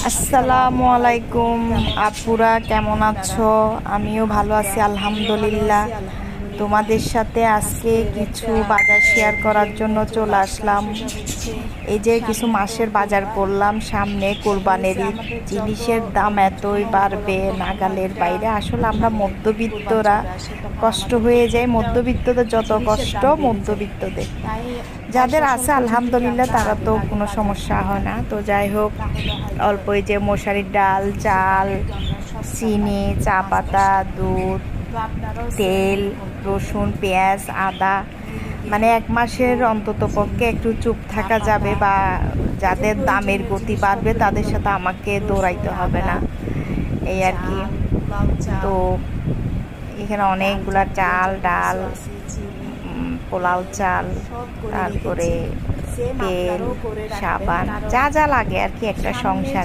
আসসালামু আলাইকুম আপুরা, কেমন আছো? আমিও ভালো আছি আলহামদুলিল্লাহ। তোমাদের সাথে আজকে কিছু বাজার শেয়ার করার জন্য চলে আসলাম। এই যে কিছু মাসের বাজার করলাম, সামনে কোরবানির ঈদ। জিনিসের দাম এতই বাড়বে, নাগালের বাইরে। আসলে আমরা মধ্যবিত্তরা কষ্ট হয়ে যায়। মধ্যবিত্তদের যত কষ্ট মধ্যবিত্তদের, যাদের আছে আলহামদুলিল্লাহ তারা তো কোনো সমস্যা হয় না। তো যাই হোক, অল্প এই যে মশারির ডাল, চাল, চিনি, চা পাতা, দুধ, তেল, রসুন, পেঁয়াজ, আদা, মানে 1 মাসের অন্তত পক্ষে একটু চুপ থাকা যাবে, বা যাদের দামের গতি বাড়বে তাদের সাথে আমাকে দৌড়াইতে হবে না, এই আর কি। তো এখানে অনেকগুলা চাল, ডাল, পোলাও চাল, তারপরে তেল, সাবান, যা যা লাগে আর কি একটা সংসার।